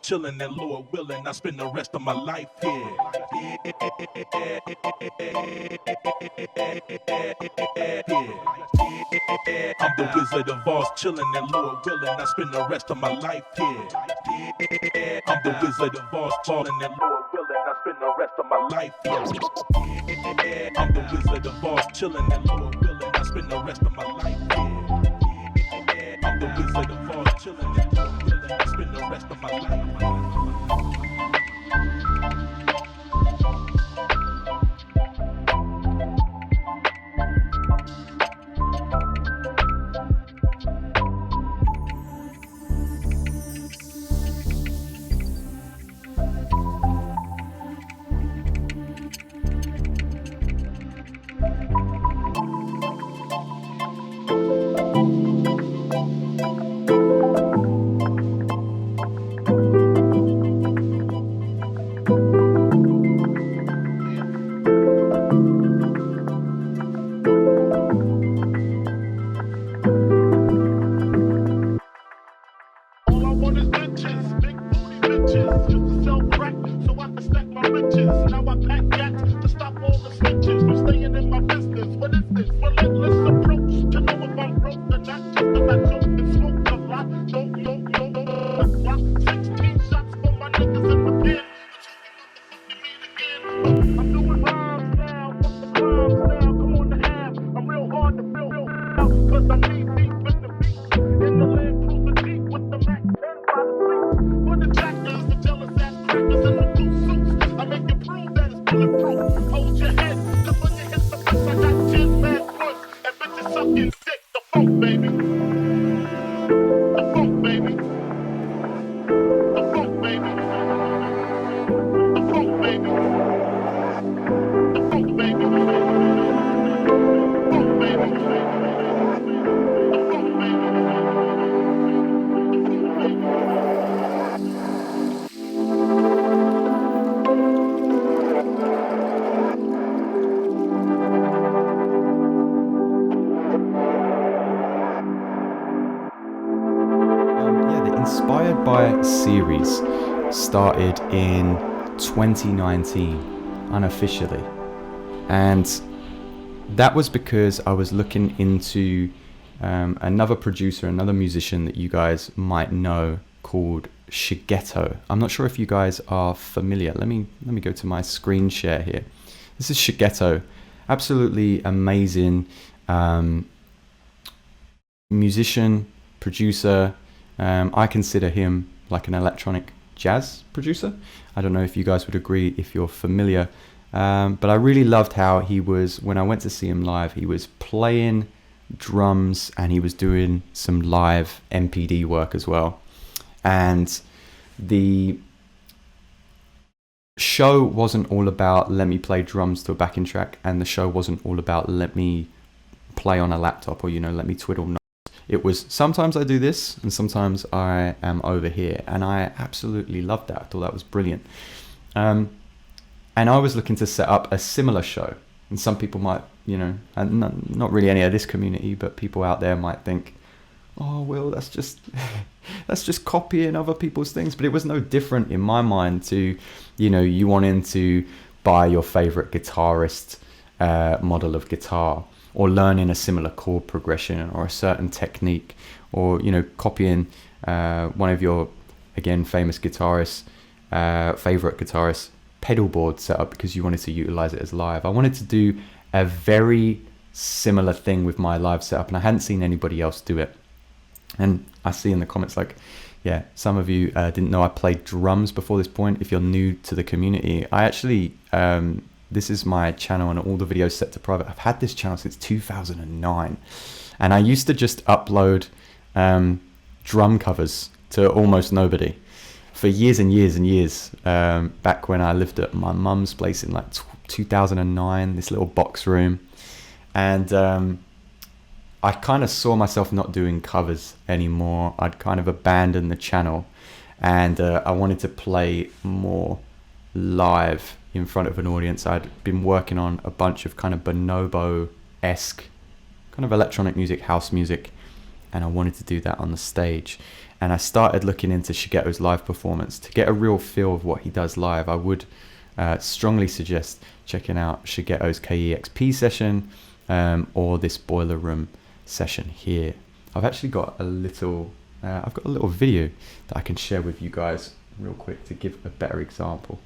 Chilling and Lord willing, I spend the rest of my life here. I'm the Wizard of Oz, chilling and Lord willing, I spend the rest of my life here. I'm the Wizard of Oz, chilling and Lord willing, I spend the rest of my life here. I'm the Wizard of Oz, chilling and Lord willing, I spend the rest of my life here. I'm the Wizard of Oz, chilling and Lord willing, I spend the rest of my life here. Inspired by series started in 2019 unofficially, and that was because I was looking into another producer, another musician that you guys might know called Shigeto. I'm not sure if you guys are familiar. Let me go to my screen share here. This is Shigeto, absolutely amazing musician, producer. I consider him like an electronic jazz producer. I don't know if you guys would agree, if you're familiar, but I really loved how he was, when I went to see him live, he was playing drums and he was doing some live MPD work as well. And the show wasn't all about let me play drums to a backing track, and the show wasn't all about let me play on a laptop or, let me twiddle notes. It was sometimes I do this and sometimes I am over here, and I absolutely loved that. I thought that was brilliant. And I was looking to set up a similar show, and some people might, and not really any of this community, but people out there might think, oh, well, that's just copying other people's things. But it was no different in my mind to, you wanting to buy your favorite guitarist model of guitar, or learning a similar chord progression or a certain technique, or copying one of your, again, famous guitarists, favorite guitarist pedal board setup because you wanted to utilize it as live. I wanted to do a very similar thing with my live setup, and I hadn't seen anybody else do it. And I see in the comments, like, yeah, some of you didn't know I played drums before this point. If you're new to the community, I actually This is my channel and all the videos set to private. I've had this channel since 2009, and I used to just upload drum covers to almost nobody for years and years and years, back when I lived at my mum's place in like 2009, this little box room. And I kind of saw myself not doing covers anymore. I'd kind of abandoned the channel, and I wanted to play more live in front of an audience. I'd been working on a bunch of kind of bonobo-esque kind of electronic music, house music, and I wanted to do that on the stage. And I started looking into Shigeo's live performance to get a real feel of what he does live. I would strongly suggest checking out Shigeo's KEXP session, or this Boiler Room session here. I've actually got a little video that I can share with you guys real quick to give a better example.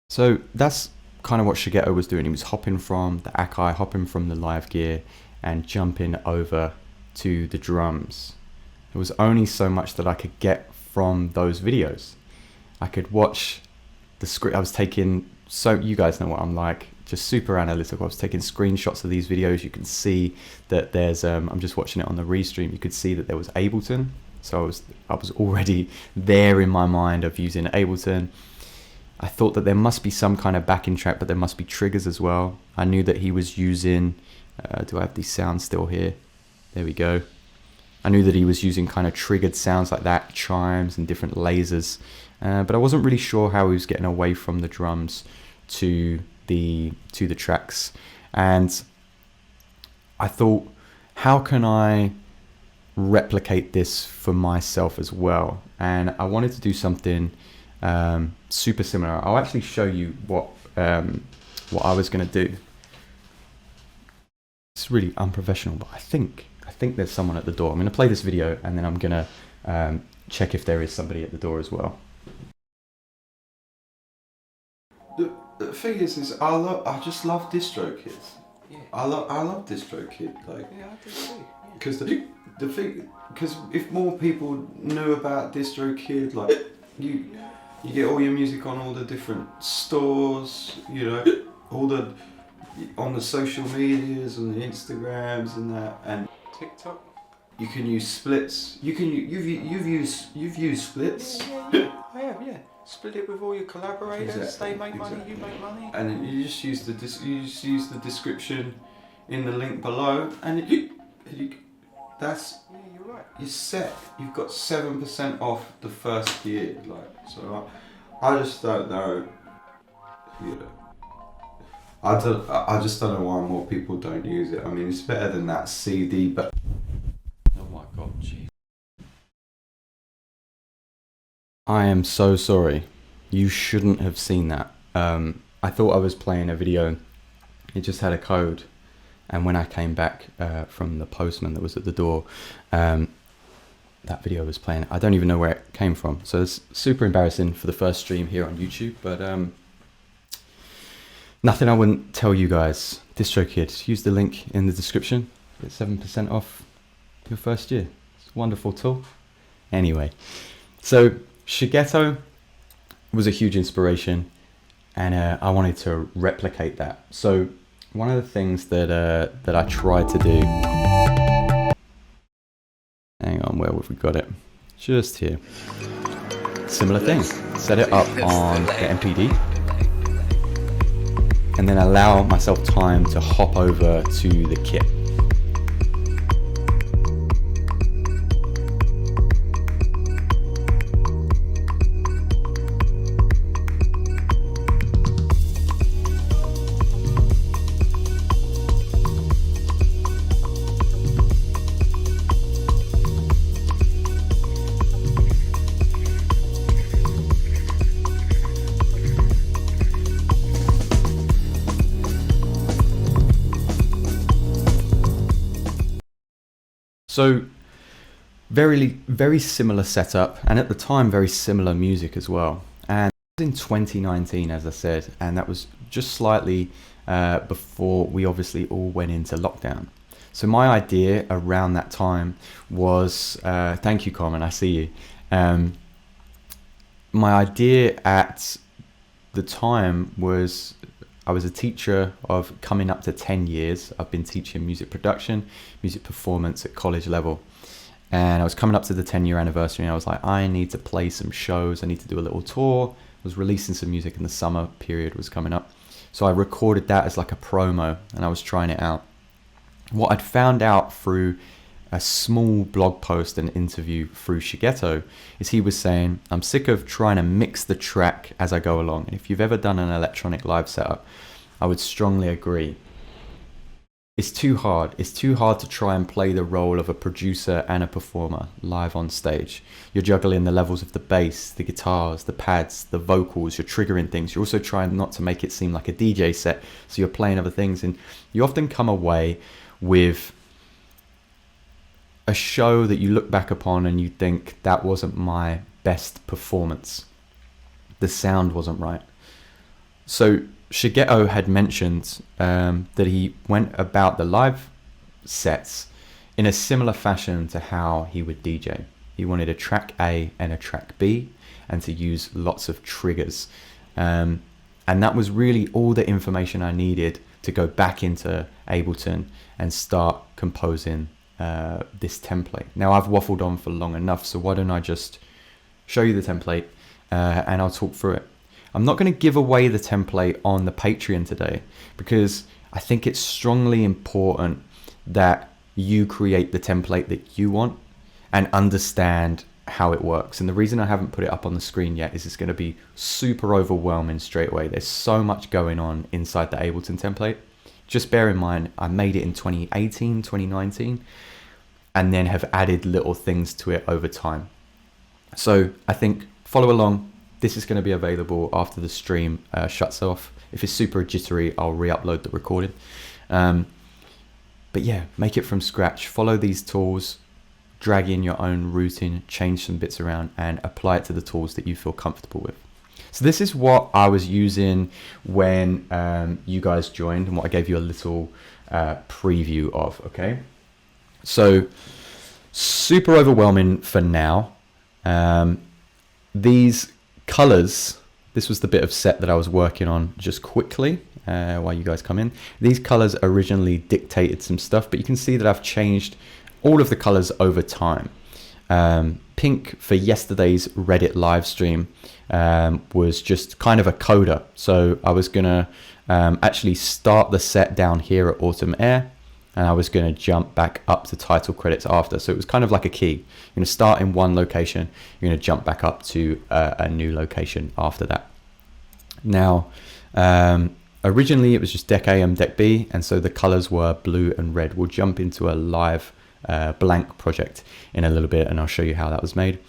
So that's kind of what Shigeo was doing. He was hopping from the Akai, hopping from the live gear, and jumping over to the drums. There was only so much that I could get from those videos. I could watch the script. I was taking, so you guys know what I'm like, just super analytical. I was taking screenshots of these videos. You can see that there's, I'm just watching it on the restream. You could see that there was Ableton. So I was already there in my mind of using Ableton. I thought that there must be some kind of backing track, but there must be triggers as well. I knew that he was using, do I have these sounds still here? There we go. I knew that he was using kind of triggered sounds like that, chimes and different lasers, but I wasn't really sure how he was getting away from the drums to the tracks. And I thought, how can I replicate this for myself as well? And I wanted to do something super similar. I'll actually show you what I was going to do. It's really unprofessional, but I think there's someone at the door. I'm going to play this video, and then I'm going to check if there is somebody at the door as well. The thing is I just love DistroKid. Yeah. I love DistroKid. Like, yeah, I do too. Because the thing, because if more people knew about DistroKid, like you get all your music on all the different stores, you know, on the social medias and the Instagrams and that, and TikTok. You can use splits. You've used splits. Yeah. I have, yeah. Split it with all your collaborators. Exactly. They make money, you make money. And you just use the description in the link below, and that's. Yeah, you're right. You're set. You've got 7% off the first year. Like, so I just don't know. You know. I just don't know why more people don't use it. I mean, it's better than that CD, but. Oh my god, jeez. I am so sorry. You shouldn't have seen that. I thought I was playing a video. It just had a code. And when I came back from the postman that was at the door, that video was playing. I don't even know where it came from. So it's super embarrassing for the first stream here on YouTube. But nothing I wouldn't tell you guys. DistroKid, use the link in the description. Get 7% off your first year. It's a wonderful tool. Anyway, so Shigeo was a huge inspiration, and I wanted to replicate that. So one of the things that I tried to do, hang on, where have we got it? Just here. Similar thing. Set it up on the MPD, and then allow myself time to hop over to the kit. So very similar setup, and at the time very similar music as well. And it was in 2019, as I said, and that was just slightly before we obviously all went into lockdown. So my idea around that time was, thank you, Carmen, I see you. My idea at the time was, I was a teacher of coming up to 10 years. I've been teaching music production, music performance at college level. And I was coming up to the 10-year anniversary, and I was like, I need to play some shows. I need to do a little tour. I was releasing some music, and the summer period was coming up. So I recorded that as like a promo, and I was trying it out. What I'd found out through a small blog post and interview through Shigeto is he was saying, I'm sick of trying to mix the track as I go along. And if you've ever done an electronic live setup, I would strongly agree. It's too hard. It's too hard to try and play the role of a producer and a performer live on stage. You're juggling the levels of the bass, the guitars, the pads, the vocals. You're triggering things. You're also trying not to make it seem like a DJ set. So you're playing other things, and you often come away with a show that you look back upon and you think, that wasn't my best performance. The sound wasn't right. So Shigeto had mentioned that he went about the live sets in a similar fashion to how he would DJ. He wanted a track A and a track B, and to use lots of triggers. And that was really all the information I needed to go back into Ableton and start composing this template. Now, I've waffled on for long enough, so why don't I just show you the template and I'll talk through it. I'm not going to give away the template on the Patreon today, because I think it's strongly important that you create the template that you want and understand how it works. And the reason I haven't put it up on the screen yet is it's going to be super overwhelming straight away. There's so much going on inside the Ableton template. Just bear in mind, I made it in 2018, 2019, and then have added little things to it over time. So I think follow along. This is going to be available after the stream shuts off. If it's super jittery, I'll re-upload the recording. But yeah, make it from scratch. Follow these tools, drag in your own routing, change some bits around, and apply it to the tools that you feel comfortable with. So this is what I was using when you guys joined, and what I gave you a little preview of, okay? So super overwhelming for now. These colors, this was the bit of set that I was working on just quickly while you guys come in. These colors originally dictated some stuff, but you can see that I've changed all of the colors over time. Pink for yesterday's Reddit live stream was just kind of a coda. So I was gonna actually start the set down here at Autumn Air, and I was gonna jump back up to title credits after. So it was kind of like a key. You're gonna start in one location, you're gonna jump back up to a new location after that. Now, originally it was just deck A and deck B, and so the colors were blue and red. We'll jump into a live blank project in a little bit, and I'll show you how that was made.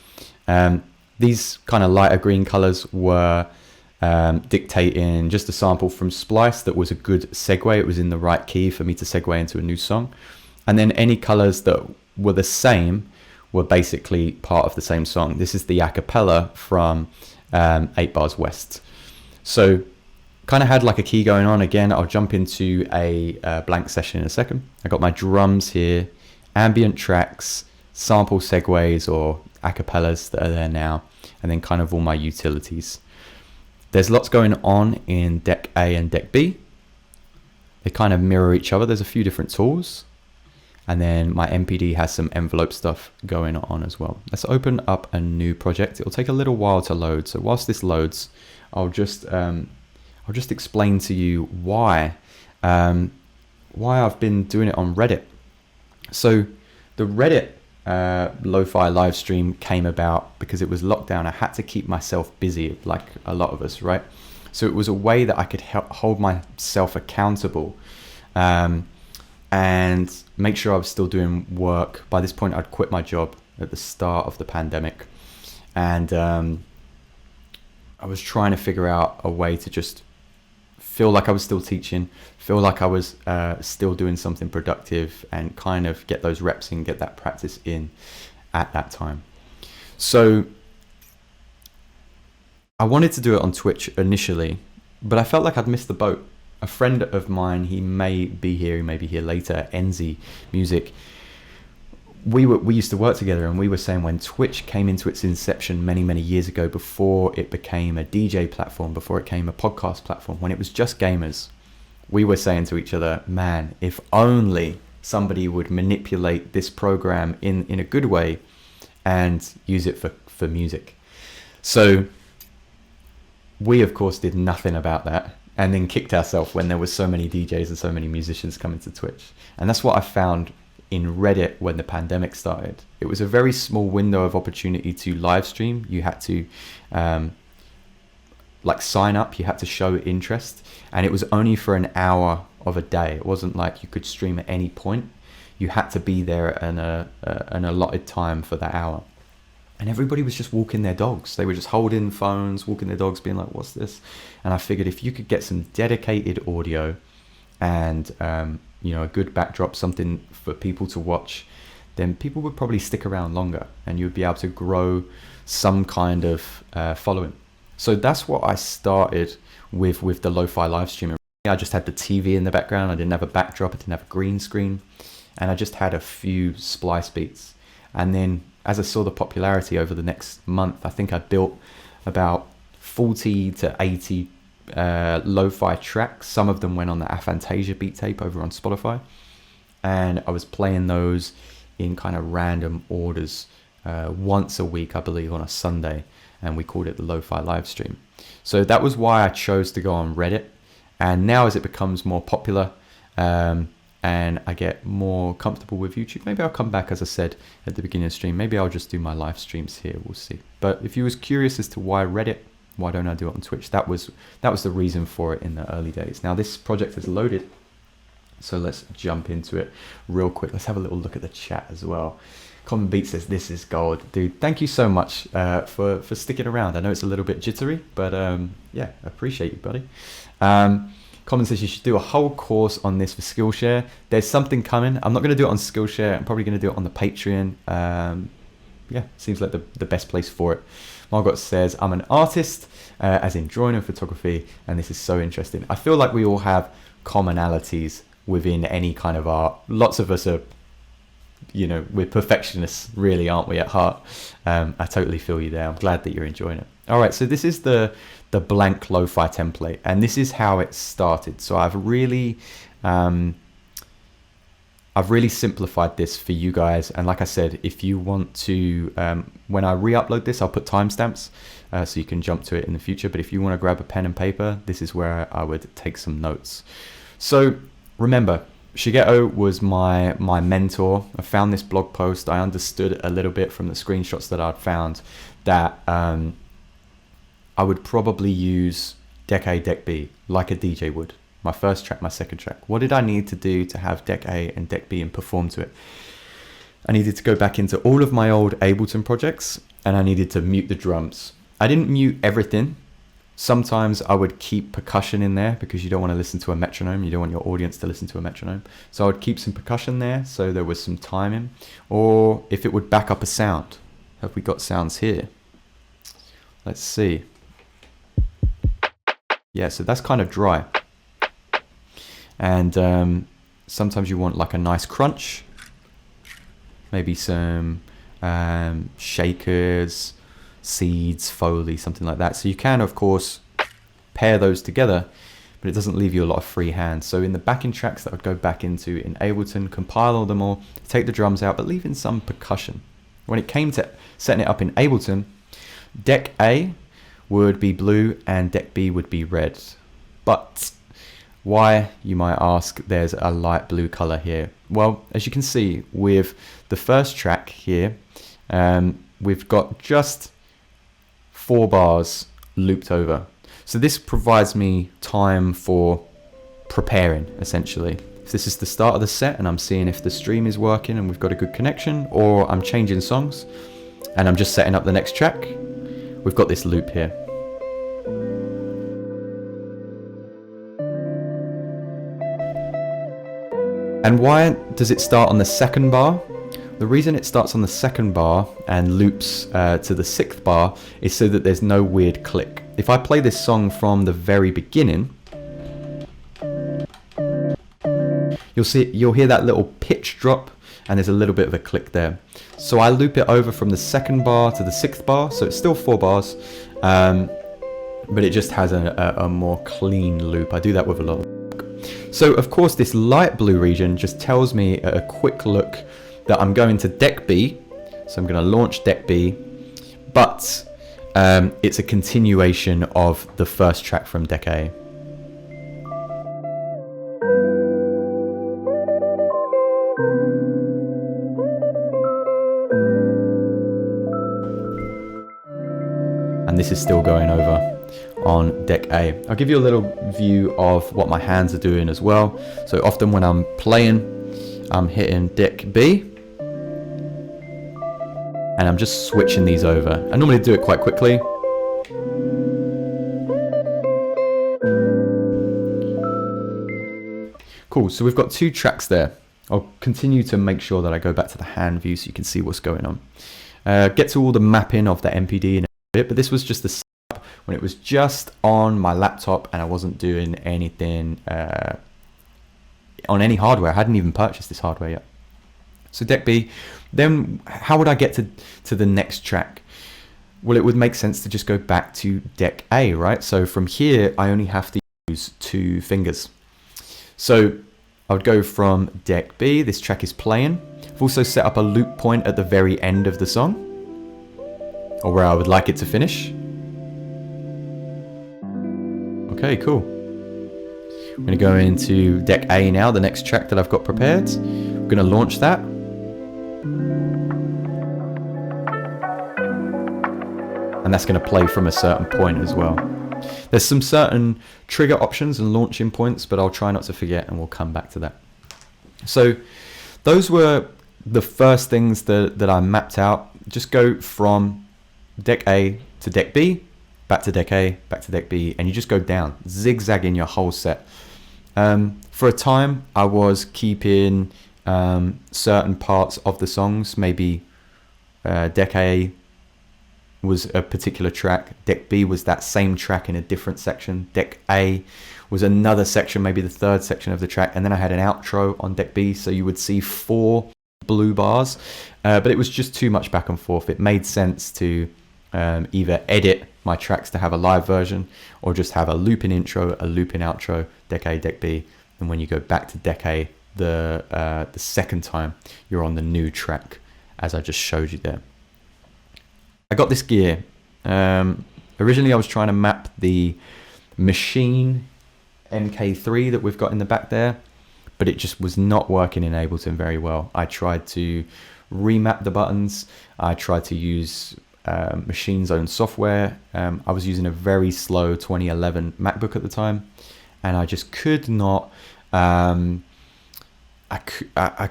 These kind of lighter green colors were dictating just a sample from Splice that was a good segue. It was in the right key for me to segue into a new song. And then any colors that were the same were basically part of the same song. This is the a cappella from 8 Bars West. So kind of had like a key going on. Again, I'll jump into a blank session in a second. I got my drums here, ambient tracks, sample segues or a cappellas that are there now, and then kind of all my utilities. There's lots going on in deck A and deck B. They kind of mirror each other. There's a few different tools. And then my MPD has some envelope stuff going on as well. Let's open up a new project. It'll take a little while to load. So whilst this loads, I'll just explain to you why I've been doing it on Reddit. So the Reddit lo-fi live stream came about because it was lockdown. I had to keep myself busy, like a lot of us, right? So it was a way that I could hold myself accountable and make sure I was still doing work. By this point, I'd quit my job at the start of the pandemic, and I was trying to figure out a way to just feel like I was still teaching, feel like I was still doing something productive, and kind of get those reps in, get that practice in. at that time. So I wanted to do it on Twitch initially, but I felt like I'd missed the boat. A friend of mine, he may be here later, Enzy Music, we used to work together, and we were saying when Twitch came into its inception many years ago, before it became a DJ platform, before it became a podcast platform, when it was just gamers, we were saying to each other, man, if only somebody would manipulate this program in a good way and use it for music. So we of course did nothing about that, and then kicked ourselves when there was so many DJs and so many musicians coming to Twitch. And that's what I found in Reddit when the pandemic started. It was a very small window of opportunity to live stream. You had to sign up, you had to show interest, and it was only for an hour of a day. It wasn't like you could stream at any point. You had to be there at an allotted time for that hour. And everybody was just walking their dogs. They were just holding phones, walking their dogs, being like, what's this? And I figured if you could get some dedicated audio and a good backdrop, something for people to watch, then people would probably stick around longer, and you would be able to grow some kind of following. So that's what I started with the lo-fi live streaming. I just had the TV in the background. I didn't have a backdrop. I didn't have a green screen, and I just had a few splice beats. And then as I saw the popularity over the next month, I think I built about 40 to 80 lo-fi tracks. Some of them went on the Aphantasia beat tape over on Spotify, and I was playing those in kind of random orders once a week, I believe, on a Sunday, and we called it the lo-fi live stream. So that was why I chose to go on Reddit. And now as it becomes more popular and I get more comfortable with YouTube, maybe I'll come back, as I said at the beginning of the stream, maybe I'll just do my live streams here, we'll see. But if you was curious as to why Reddit, why don't I do it on Twitch, that was the reason for it in the early days. Now this project is loaded, so let's jump into it real quick. Let's have a little look at the chat as well. Common Beat says, this is gold. Dude, thank you so much for sticking around. I know it's a little bit jittery, but yeah, appreciate you, buddy. Common says you should do a whole course on this for Skillshare. There's something coming. I'm not going to do it on Skillshare. I'm probably going to do it on the Patreon. Yeah, seems like the best place for it. Margot says, I'm an artist, as in drawing and photography, and this is so interesting. I feel like we all have commonalities within any kind of art. Lots of us are, we're perfectionists, really, aren't we, at heart? I totally feel you there. I'm glad that you're enjoying it. All right, so this is the blank lo-fi template, and this is how it started. So I've really simplified this for you guys. And like I said, if you want to, when I re-upload this, I'll put timestamps so you can jump to it in the future. But if you want to grab a pen and paper, this is where I would take some notes. So remember, Shigeto was my mentor. I found this blog post. I understood a little bit from the screenshots that I'd found that I would probably use deck A, deck B, like a DJ would. My first track, my second track. What did I need to do to have deck A and deck B and perform to it? I needed to go back into all of my old Ableton projects, and I needed to mute the drums. I didn't mute everything. Sometimes I would keep percussion in there because you don't want to listen to a metronome. You don't want your audience to listen to a metronome. So I would keep some percussion there so there was some timing. Or if it would back up a sound. Have we got sounds here? Let's see. Yeah, so that's kind of dry. And sometimes you want like a nice crunch. Maybe some shakers, seeds, Foley, something like that. So you can, of course, pair those together, but it doesn't leave you a lot of free hand. So in the backing tracks that I'd go back into in Ableton, compile all them all, take the drums out, but leave in some percussion. When it came to setting it up in Ableton, deck A would be blue and deck B would be red. But why, you might ask, there's a light blue color here? Well, as you can see with the first track here, we've got just 4 bars looped over. So this provides me time for preparing, essentially. If this is the start of the set and I'm seeing if the stream is working and we've got a good connection, or I'm changing songs and I'm just setting up the next track, we've got this loop here. And why does it start on the second bar? The reason it starts on the 2nd bar and loops to the 6th bar is so that there's no weird click. If I play this song from the very beginning, you'll hear that little pitch drop, and there's a little bit of a click there. So I loop it over from the 2nd bar to the 6th bar, so it's still 4 bars, but it just has a more clean loop. I do that with a lot of. So of course this light blue region just tells me at a quick look that I'm going to deck B. So I'm going to launch deck B, but it's a continuation of the first track from deck A. And this is still going over on deck A. I'll give you a little view of what my hands are doing as well. So often when I'm playing, I'm hitting deck B, and I'm just switching these over. I normally do it quite quickly. Cool, so we've got 2 tracks there. I'll continue to make sure that I go back to the hand view so you can see what's going on. Get to all the mapping of the MPD in a bit, but this was just the setup when it was just on my laptop and I wasn't doing anything on any hardware. I hadn't even purchased this hardware yet. So deck B, then how would I get to the next track? Well, it would make sense to just go back to deck A, right? So from here, I only have to use 2 fingers. So I would go from deck B, this track is playing. I've also set up a loop point at the very end of the song, or where I would like it to finish. Okay, cool. I'm gonna go into deck A now, the next track that I've got prepared. I'm gonna launch that. And that's gonna play from a certain point as well. There's some certain trigger options and launching points, but I'll try not to forget and we'll come back to that. So those were the first things that I mapped out. Just go from deck A to deck B, back to deck A, back to deck B, and you just go down, zigzagging your whole set. For a time, I was keeping certain parts of the songs, maybe deck A was a particular track, deck B was that same track in a different section, deck A was another section, maybe the 3rd section of the track, and then I had an outro on deck B, so you would see 4 blue bars, but it was just too much back and forth. It made sense to either edit my tracks to have a live version or just have a looping intro, a looping outro, deck A, deck B, and when you go back to deck A the 2nd time, you're on the new track as I just showed you there. I got this gear. Originally I was trying to map the Machine MK3 that we've got in the back there, but it just was not working in Ableton very well. I tried to remap the buttons. I tried to use Machine's own software. I was using a very slow 2011 MacBook at the time, and I just could not, I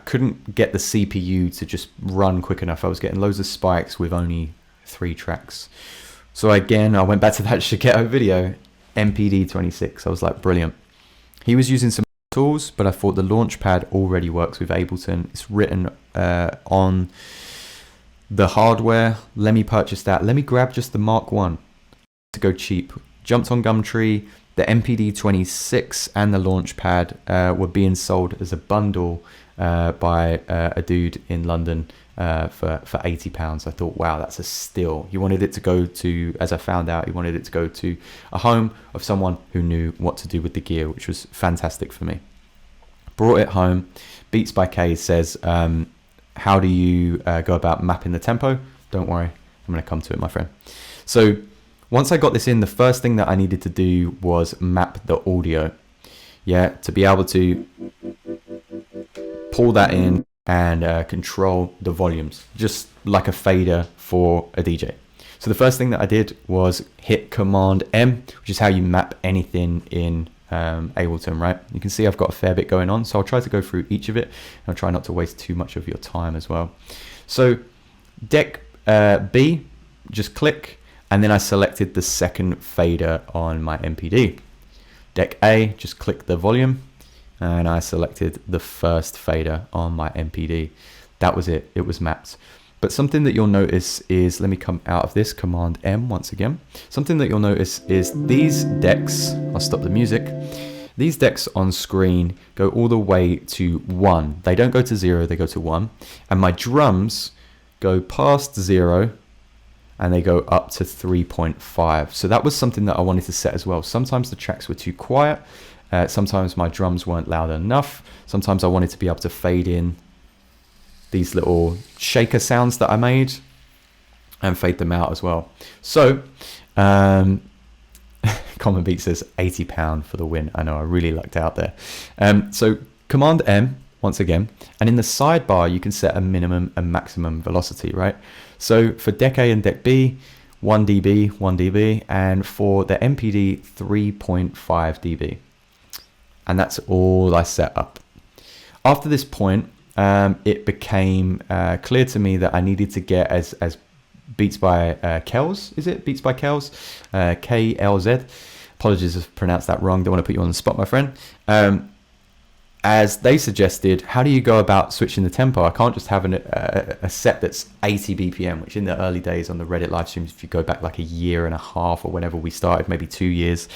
couldn't get the CPU to just run quick enough. I was getting loads of spikes with only 3 tracks. So again, I went back to that Shigeto video, MPD26. I was like, brilliant. He was using some tools, but I thought the Launchpad already works with Ableton. It's written on the hardware. Let me purchase that. Let me grab just the Mark 1 to go cheap. Jumped on Gumtree. The MPD26 and the Launchpad were being sold as a bundle by a dude in London for £80. I thought, wow, that's a steal. He wanted it to go to, as I found out, he wanted it to go to a home of someone who knew what to do with the gear, which was fantastic for me. Brought it home. Beats by K says, how do you go about mapping the tempo? Don't worry, I'm going to come to it, my friend. So once I got this in, the first thing that I needed to do was map the audio. Yeah, to be able to pull that in and control the volumes, just like a fader for a DJ. So the first thing that I did was hit Command M, which is how you map anything in Ableton, right? You can see I've got a fair bit going on, so I'll try to go through each of it, and I'll try not to waste too much of your time as well. So deck B, just click, and then I selected the 2nd fader on my MPD. Deck A, just click the volume, and I selected the 1st fader on my MPD. That was it. It was mapped. But something that you'll notice is, let me come out of this, Command M once again. Something that you'll notice is these decks, I'll stop the music. These decks on screen go all the way to 1. They don't go to 0, they go to 1. And my drums go past 0 and they go up to 3.5. So that was something that I wanted to set as well. Sometimes the tracks were too quiet. Sometimes my drums weren't loud enough. Sometimes I wanted to be able to fade in these little shaker sounds that I made and fade them out as well. So, Common Beat says £80 for the win. I know, I really lucked out there. So Command M once again, and in the sidebar you can set a minimum and maximum velocity, right? So for deck A and deck B, 1 dB, 1 dB, and for the MPD, 3.5 dB. And that's all I set up. After this point, it became clear to me that I needed to get as Beats by Kells, is it? Beats by Kells, KLZ. Apologies if I pronounced that wrong. Don't want to put you on the spot, my friend. As they suggested, how do you go about switching the tempo? I can't just have a set that's 80 BPM, which in the early days on the Reddit live streams, if you go back like a year and a half or whenever we started, maybe 2 years,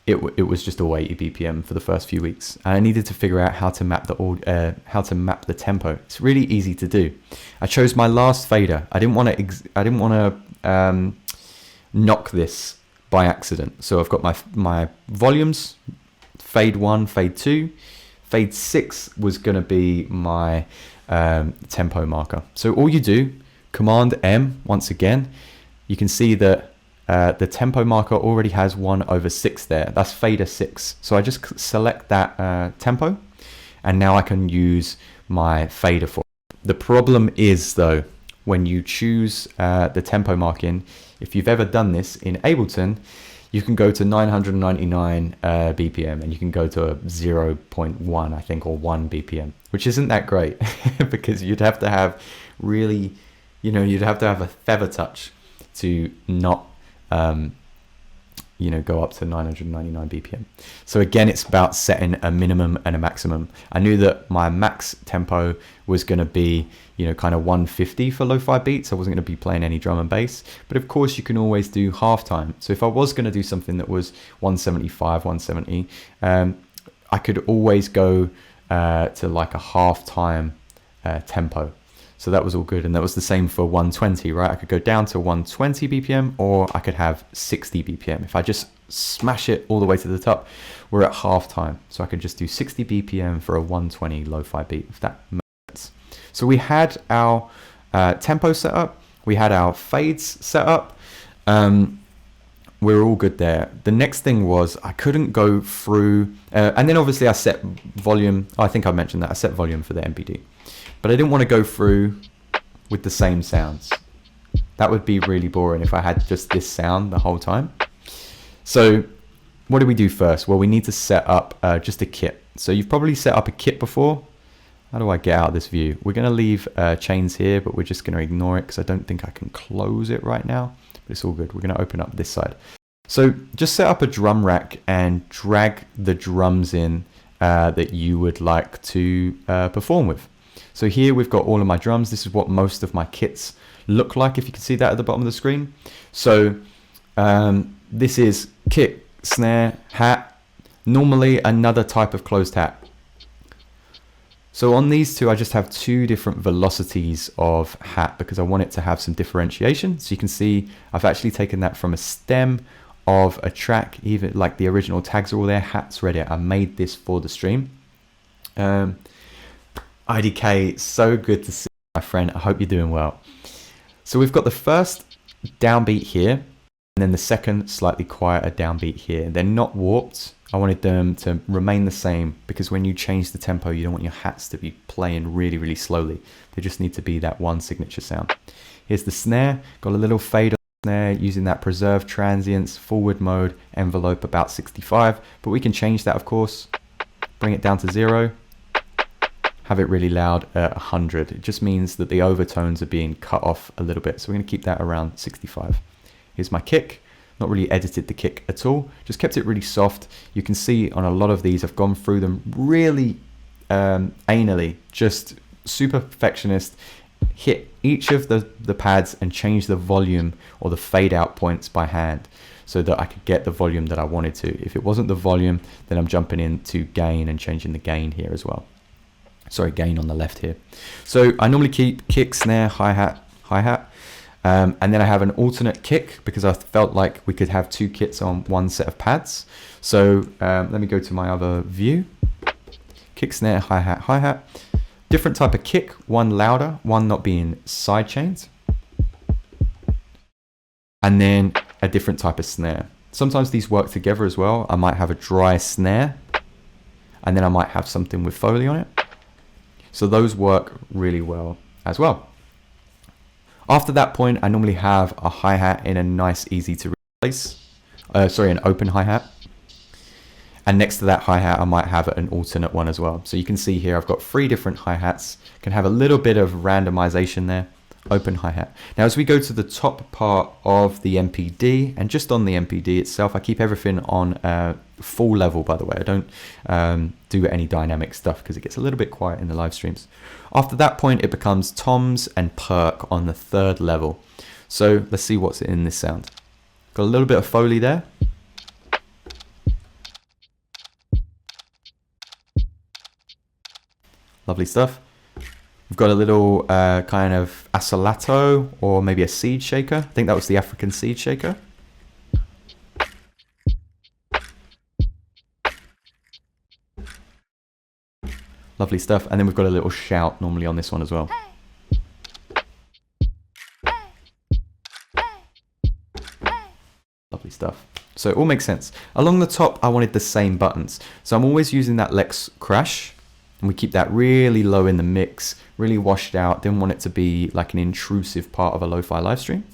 it was just all 80 BPM for the first few weeks. And I needed to figure out how to map the tempo. It's really easy to do. I chose my last fader. I didn't want to knock this by accident. So I've got my volumes. Fade 1, fade 2, fade 6 was going to be my tempo marker. So all you do, Command M once again, you can see that the tempo marker already has 1/6 there. That's fader 6. So I just select that tempo, and now I can use my fader for it. The problem is though, when you choose the tempo marking, if you've ever done this in Ableton, you can go to 999 BPM and you can go to 0.1, I think, or 1 BPM, which isn't that great because you'd have to have really, you'd have to have a feather touch to not, go up to 999 BPM. So again, it's about setting a minimum and a maximum. I knew that my max tempo was going to be, kind of 150 for lo-fi beats. I wasn't going to be playing any drum and bass, but of course you can always do halftime. So if I was going to do something that was 175, 170, I could always go to like a halftime tempo. So that was all good. And that was the same for 120, right? I could go down to 120 BPM or I could have 60 BPM. If I just smash it all the way to the top, we're at halftime. So I could just do 60 BPM for a 120 lo-fi beat, if that makes sense. So we had our tempo set up. We had our fades set up. We're all good there. The next thing was I couldn't go through, and then obviously I set volume. I think I mentioned that I set volume for the MPD. But I didn't want to go through with the same sounds. That would be really boring if I had just this sound the whole time. So what do we do first? Well, we need to set up just a kit. So you've probably set up a kit before. How do I get out of this view? We're going to leave chains here, but we're just going to ignore it because I don't think I can close it right now. But it's all good. We're going to open up this side. So just set up a drum rack and drag the drums in that you would like to perform with. So here we've got all of my drums. This is what most of my kits look like, if you can see that at the bottom of the screen. So this is kick, snare, hat, normally another type of closed hat. So on these two, I just have 2 different velocities of hat because I want it to have some differentiation. So you can see I've actually taken that from a stem of a track, even like the original tags are all there, hats ready. I made this for the stream. IDK, so good to see you, my friend. I hope you're doing well. So we've got the first downbeat here, and then the second slightly quieter downbeat here. They're not warped. I wanted them to remain the same because when you change the tempo, you don't want your hats to be playing really, really slowly. They just need to be that one signature sound. Here's the snare. Got a little fade on the snare using that preserve transients, forward mode, envelope about 65. But we can change that, of course. Bring it down to 0. Have it really loud at 100. It just means that the overtones are being cut off a little bit. So we're going to keep that around 65. Here's my kick. Not really edited the kick at all. Just kept it really soft. You can see on a lot of these, I've gone through them really anally, just super perfectionist, hit each of the pads and change the volume or the fade out points by hand so that I could get the volume that I wanted to. If it wasn't the volume, then I'm jumping into gain and changing the gain here as well. Sorry, gain on the left here. So I normally keep kick, snare, hi-hat, and then I have an alternate kick because I felt like we could have two kits on one set of pads. So let me go to my other view. Kick, snare, hi-hat. Different type of kick, one louder, one not being side chained. And then a different type of snare. Sometimes these work together as well. I might have a dry snare and then I might have something with Foley on it. So those work really well as well. After that point, I normally have a hi-hat in a nice, easy to replace. An open hi-hat. And next to that hi-hat, I might have an alternate one as well. So you can see here, I've got 3 different hi-hats. Can have a little bit of randomization there. Open hi-hat. Now, as we go to the top part of the MPD, and just on the MPD itself, I keep everything on full level, by the way. I don't do any dynamic stuff because it gets a little bit quiet in the live streams. After that point, it becomes toms and perk on the 3rd level. So let's see what's in this sound. Got a little bit of Foley there. Lovely stuff. We've got a little kind of assolato or maybe a seed shaker. I think that was the African seed shaker. Lovely stuff. And then we've got a little shout normally on this one as well. Lovely stuff. So it all makes sense. Along the top, I wanted the same buttons. So I'm always using that Lex Crash. And we keep that really low in the mix, really washed out. Didn't want it to be like an intrusive part of a lo-fi live stream.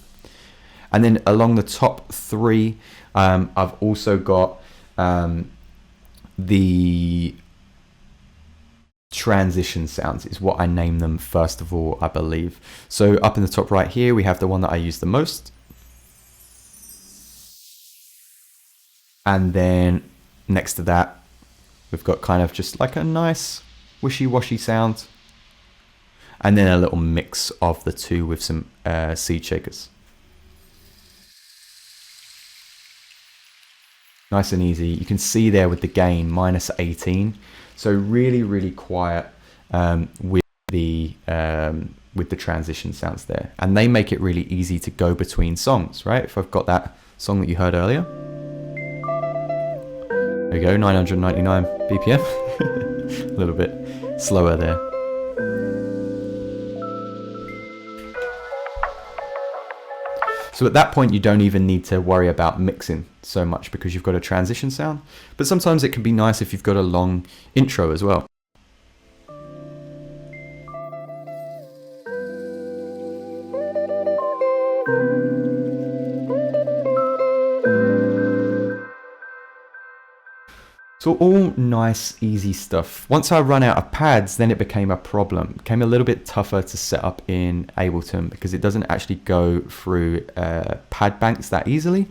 And then along the top 3, I've also got the transition sounds is what I name them first of all, I believe. So up in the top right here, we have the one that I use the most. And then next to that, we've got kind of just like a nice wishy-washy sound, and then a little mix of the two with some seed shakers. Nice and easy. You can see there with the gain -18, so really, really quiet with the transition sounds there, and they make it really easy to go between songs, right? If I've got that song that you heard earlier, there you go, 999 BPM. A little bit slower there. So at that point, you don't even need to worry about mixing so much because you've got a transition sound. But sometimes it can be nice if you've got a long intro as well. So all nice, easy stuff. Once I run out of pads, then it became a problem. It became a little bit tougher to set up in Ableton because it doesn't actually go through pad banks that easily.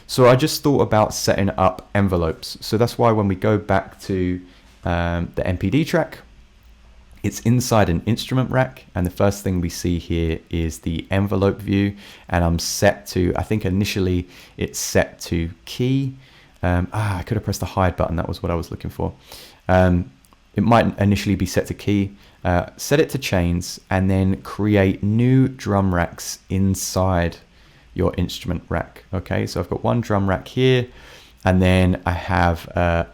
So I just thought about setting up envelopes. So that's why when we go back to the MPD track, it's inside an instrument rack. And the first thing we see here is the envelope view. And I'm set to, I think initially it's set to key. I could have pressed the hide button. That was what I was looking for. It might initially be set to key. Set it to chains and then create new drum racks inside your instrument rack. Okay, so I've got one drum rack here and then I have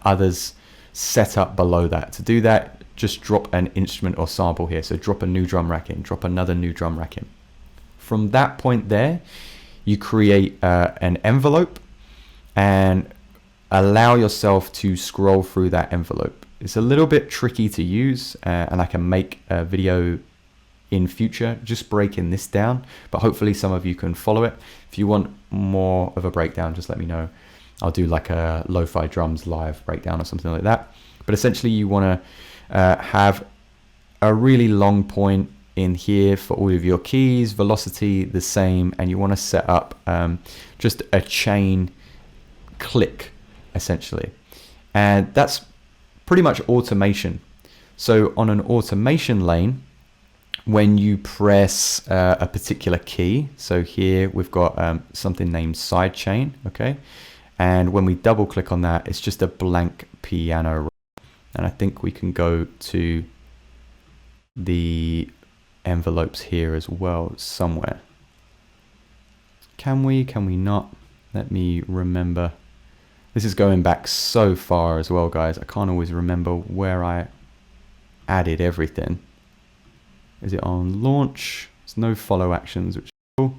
others set up below that. To do that, just drop an instrument or sample here. So drop a new drum rack in, drop another new drum rack in. From that point there, you create an envelope and allow yourself to scroll through that envelope. It's a little bit tricky to use and I can make a video in future just breaking this down, but hopefully some of you can follow it. If you want more of a breakdown, just let me know. I'll do like a lo-fi drums live breakdown or something like that. But essentially you want to have a really long point in here for all of your keys, velocity the same, and you want to set up just a chain click essentially, and that's pretty much automation. So on an automation lane, when you press a particular key, so here we've got something named sidechain, okay? And when we double click on that, it's just a blank piano roll. And I think we can go to the envelopes here as well somewhere. Can we not? Let me remember. This is going back so far as well, guys. I can't always remember where I added everything. Is it on launch? There's no follow actions, which is cool.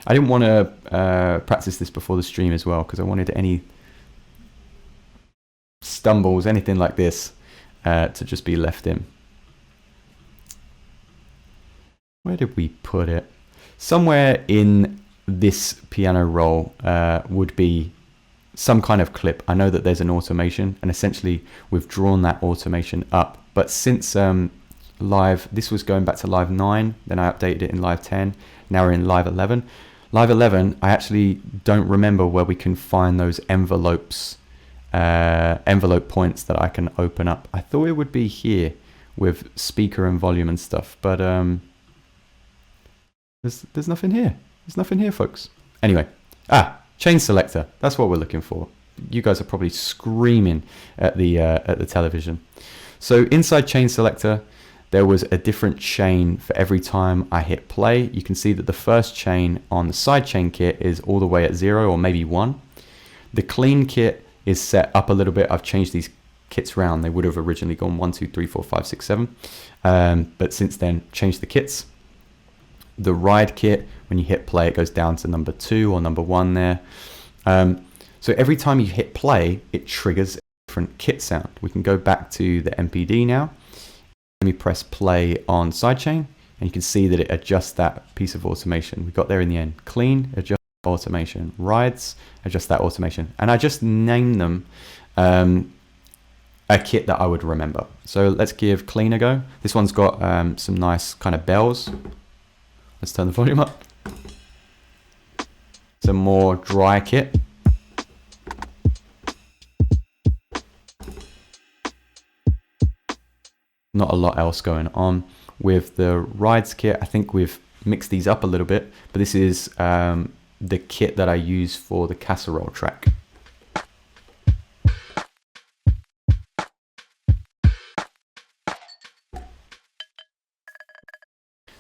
I didn't want to practice this before the stream as well, because I wanted any stumbles, anything like this, to just be left in. Where did we put it? Somewhere in this piano roll would be some kind of clip. I know that there's an automation, and essentially we've drawn that automation up. But since live, this was going back to live 9, then I updated it in live 10, now we're in live 11. Live 11, I actually don't remember where we can find those envelopes, envelope points that I can open up. I thought it would be here with speaker and volume and stuff, but there's nothing here. There's nothing here, folks. Anyway, chain selector. That's what we're looking for. You guys are probably screaming at the television. So inside chain selector, there was a different chain for every time I hit play. You can see that the first chain on the sidechain kit is all the way at 0 or maybe 1. The clean kit is set up a little bit. I've changed these kits around. They would have originally gone 1, 2, 3, 4, 5, 6, 7. But since then, changed the kits. The ride kit, when you hit play, it goes down to number 2 or number 1 there. So every time you hit play, it triggers a different kit sound. We can go back to the MPD now. Let me press play on sidechain, and you can see that it adjusts that piece of automation. We got there in the end. Clean, adjust automation. Rides, adjust that automation. And I just named them a kit that I would remember. So let's give clean a go. This one's got some nice kind of bells. Let's turn the volume up. Some more dry kit. Not a lot else going on. With the rides kit, I think we've mixed these up a little bit, but this is the kit that I use for the casserole track.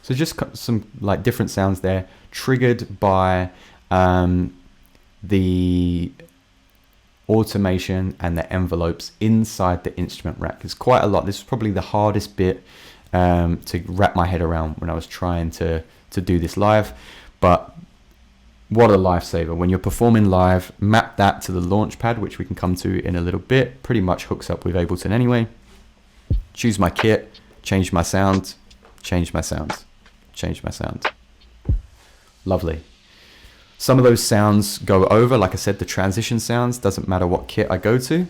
So just some like different sounds there, triggered by the automation and the envelopes inside the instrument rack. It's quite a lot. This is probably the hardest bit to wrap my head around when I was trying to do this live, but what a lifesaver. When you're performing live, map that to the launch pad, which we can come to in a little bit. Pretty much hooks up with Ableton anyway. Choose my kit, change my sound, change my sound, change my sound. Lovely. Some of those sounds go over, like I said, the transition sounds, doesn't matter what kit I go to.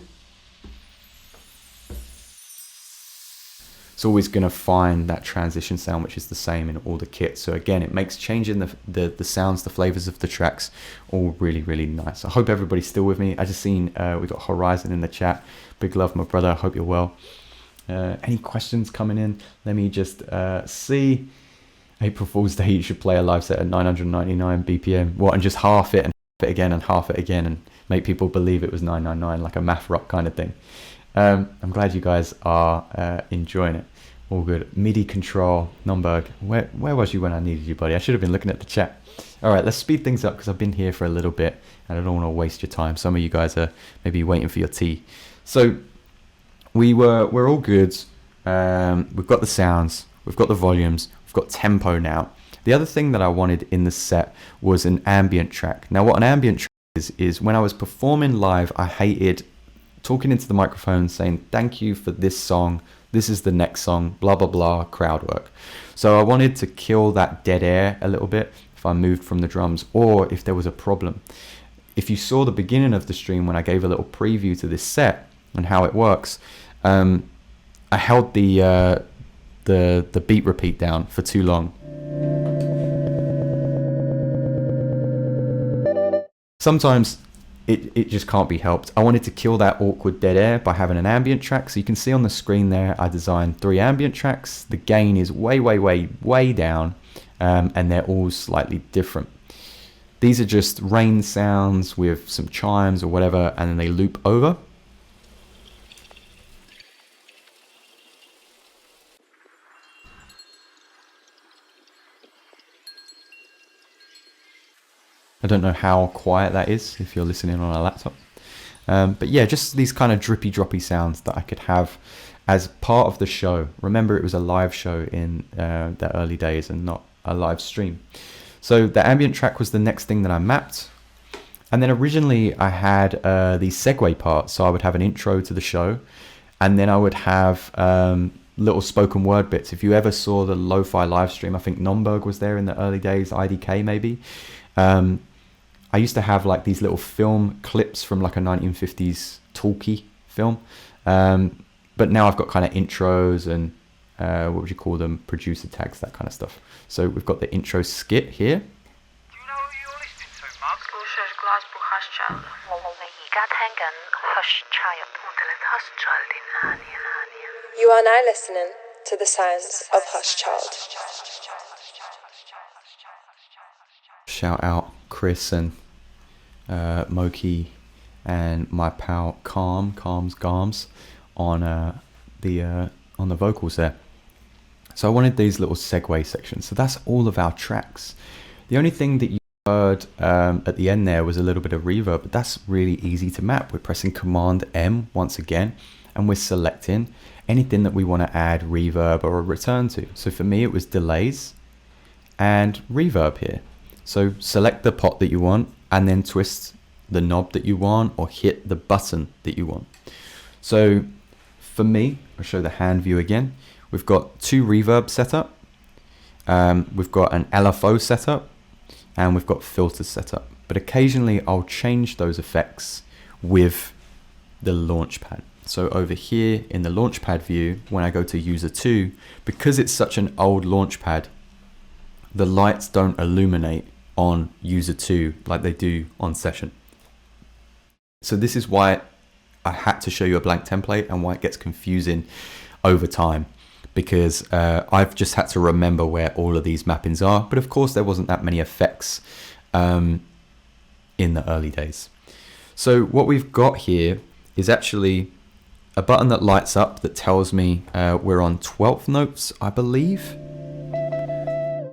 It's always going to find that transition sound, which is the same in all the kits. So again, it makes changing the sounds, the flavors of the tracks all really, really nice. I hope everybody's still with me. I just seen we got Horizon in the chat. Big love, my brother. I hope you're well. Any questions coming in? Let me just see. April Fool's Day, you should play a live set at 999 BPM. What, and just half it and half it again and half it again and make people believe it was 999, like a math rock kind of thing. I'm glad you guys are enjoying it. All good. MIDI control, Nomberg. Where was you when I needed you, buddy? I should have been looking at the chat. All right, let's speed things up because I've been here for a little bit and I don't want to waste your time. Some of you guys are maybe waiting for your tea. So we're all good. We've got the sounds, we've got the volumes, we've got tempo now. The other thing that I wanted in the set was an ambient track. Now what an ambient track is when I was performing live, I hated talking into the microphone saying, thank you for this song, this is the next song, blah, blah, blah, crowd work. So I wanted to kill that dead air a little bit if I moved from the drums or if there was a problem. If you saw the beginning of the stream when I gave a little preview to this set and how it works, I held the beat repeat down for too long. Sometimes it just can't be helped. I wanted to kill that awkward dead air by having an ambient track. So you can see on the screen there, I designed 3 ambient tracks. The gain is way down, and they're all slightly different. These are just rain sounds with some chimes or whatever, and then they loop over. I don't know how quiet that is if you're listening on a laptop. But yeah, just these kind of drippy droppy sounds that I could have as part of the show. Remember, it was a live show in the early days and not a live stream. So the ambient track was the next thing that I mapped. And then originally I had the segue part. So I would have an intro to the show, and then I would have little spoken word bits. If you ever saw the lo-fi live stream, I think Nomberg was there in the early days, IDK maybe. I used to have like these little film clips from like a 1950s talkie film. But now I've got kind of intros and what would you call them? Producer tags, that kind of stuff. So we've got the intro skit here. Do you know who you're listening to, Mark? You are now listening to the sounds of Hushchild. Shout out Chris and Moki and my pal Carms on the vocals there. So I wanted these little segue sections. So that's all of our tracks. The only thing that you heard at the end there was a little bit of reverb, but that's really easy to map. We're pressing Command M once again, and we're selecting anything that we want to add reverb or a return to. So for me, it was delays and reverb here. So select the pot that you want and then twist the knob that you want or hit the button that you want. So for me, I'll show the hand view again. We've got 2 reverb set up. We've got an LFO setup and we've got filters set up. But occasionally I'll change those effects with the launchpad. So over here in the launchpad view, when I go to user 2, because it's such an old launchpad, the lights don't illuminate on user 2 like they do on session. So this is why I had to show you a blank template and why it gets confusing over time, because I've just had to remember where all of these mappings are. But of course there wasn't that many effects in the early days. So what we've got here is actually a button that lights up that tells me we're on 12th notes, I believe.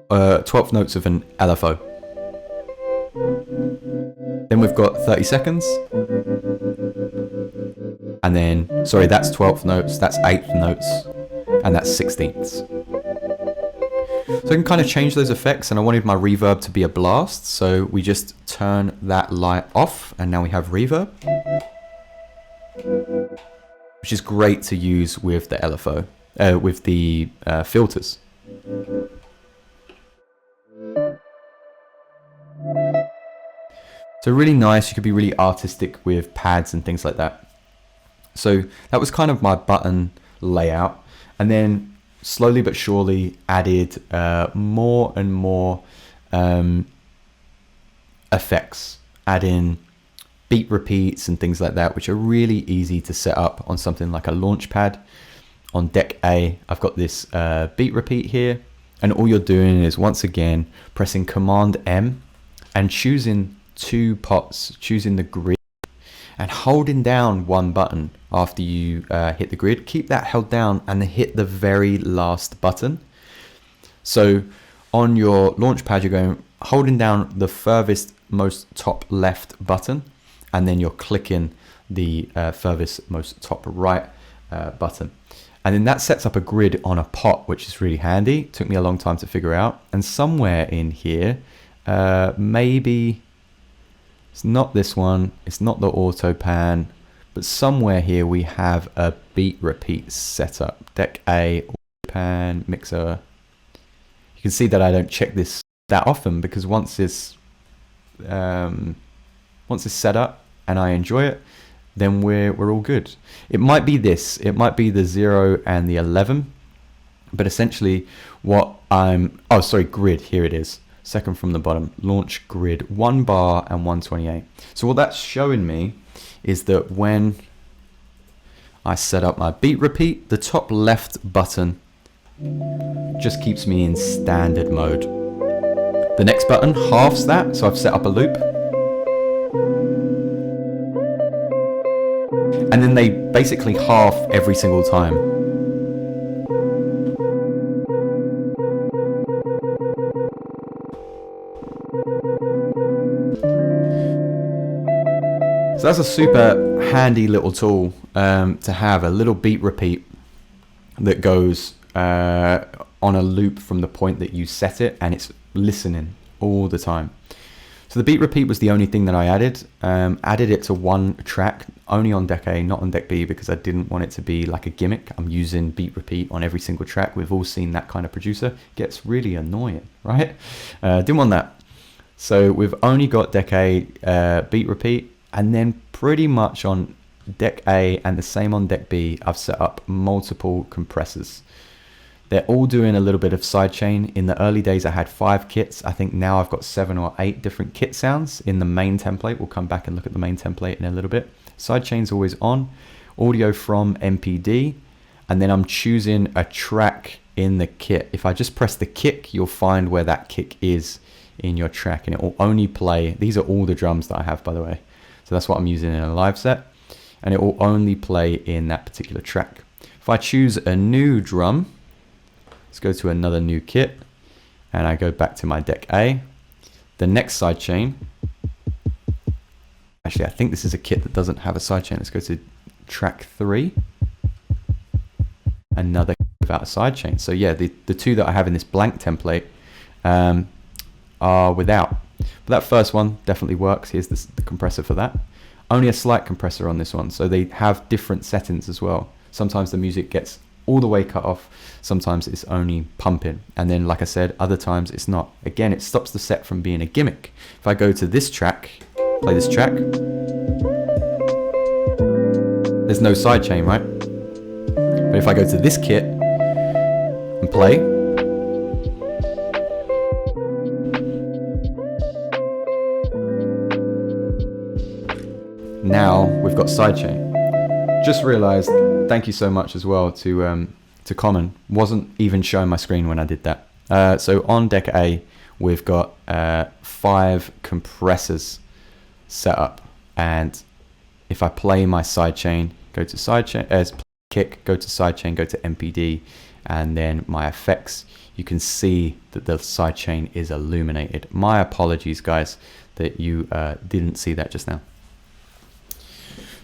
12th notes of an LFO. Then we've got 30 seconds. And then, sorry, that's 12th notes, that's 8th notes, and that's 16ths. So I can kind of change those effects, and I wanted my reverb to be a blast, so we just turn that light off, and now we have reverb, which is great to use with the LFO, with the filters. So really nice, you could be really artistic with pads and things like that. So that was kind of my button layout, and then slowly but surely added more and more effects, add in beat repeats and things like that, which are really easy to set up on something like a launchpad. On deck A, I've got this beat repeat here, and all you're doing is once again pressing Command M and choosing 2 pots, choosing the grid, and holding down one button after you hit the grid. Keep that held down and then hit the very last button. So on your launchpad, you're going holding down the furthest most top left button, and then you're clicking the furthest most top right button. And then that sets up a grid on a pot, which is really handy. It took me a long time to figure out. And somewhere in here, maybe it's not this one, it's not the auto pan, but somewhere here we have a beat repeat setup. Deck A, auto pan, mixer. You can see that I don't check this that often, because once it's set up and I enjoy it, then we're all good. It might be this, it might be the 0 and the 11, but essentially what grid, here it is. second from the bottom, launch grid, 1 bar and 128. So what that's showing me is that when I set up my beat repeat, the top left button just keeps me in standard mode. The next button halves that, so I've set up a loop. And then they basically half every single time. So that's a super handy little tool to have, a little beat repeat that goes on a loop from the point that you set it, and it's listening all the time. So the beat repeat was the only thing that I added. Added it to one track, only on deck A, not on deck B, because I didn't want it to be like a gimmick. I'm using beat repeat on every single track. We've all seen that kind of producer. It gets really annoying, right? Didn't want that. So we've only got deck A beat repeat, and then pretty much on deck A and the same on deck B, I've set up multiple compressors. They're all doing a little bit of sidechain. In the early days, I had 5 kits. I think now I've got 7 or 8 different kit sounds in the main template. We'll come back and look at the main template in a little bit. Sidechain's always on. Audio from MPD. And then I'm choosing a track in the kit. If I just press the kick, you'll find where that kick is in your track. And it will only play. These are all the drums that I have, by the way. So that's what I'm using in a live set. And it will only play in that particular track. If I choose a new drum, let's go to another new kit, and I go back to my deck A. The next sidechain, actually I think this is a kit that doesn't have a sidechain. Let's go to track 3, another without a sidechain. So yeah, the 2 that I have in this blank template are without. But that first one definitely works. Here's the compressor for that. Only a slight compressor on this one, so they have different settings as well. Sometimes the music gets all the way cut off, sometimes it's only pumping, and then like I said, other times it's not. Again, it stops the set from being a gimmick. If I go to this track, play this track, there's no sidechain, right? But if I go to this kit and play, now we've got sidechain. Just realized, thank you so much as well to Common, wasn't even showing my screen when I did that. So on deck A, we've got 5 compressors set up, and if I play my sidechain, go to sidechain, kick, go to sidechain, go to MPD, and then my effects, you can see that the sidechain is illuminated. My apologies, guys, that you didn't see that just now.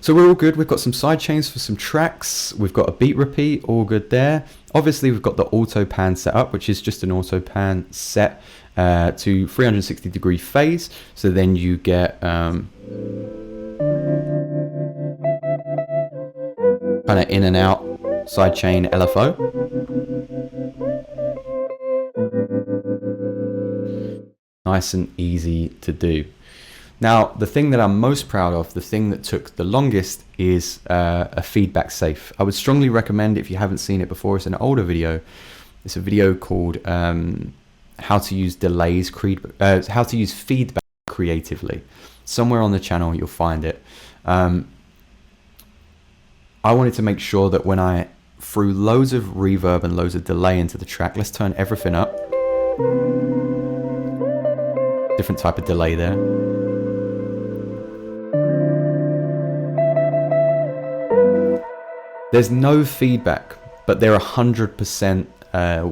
So we're all good. We've got some side chains for some tracks. We've got a beat repeat, all good there. Obviously, we've got the auto pan set up, which is just an auto pan set to 360-degree phase. So then you get kind of in and out sidechain LFO. Nice and easy to do. Now, the thing that I'm most proud of, the thing that took the longest, is a feedback safe. I would strongly recommend, if you haven't seen it before, it's an older video. It's a video called how to use delays, how to use feedback creatively. Somewhere on the channel you'll find it. I wanted to make sure that when I threw loads of reverb and loads of delay into the track, let's turn everything up. Different type of delay there. There's no feedback, but they're 100%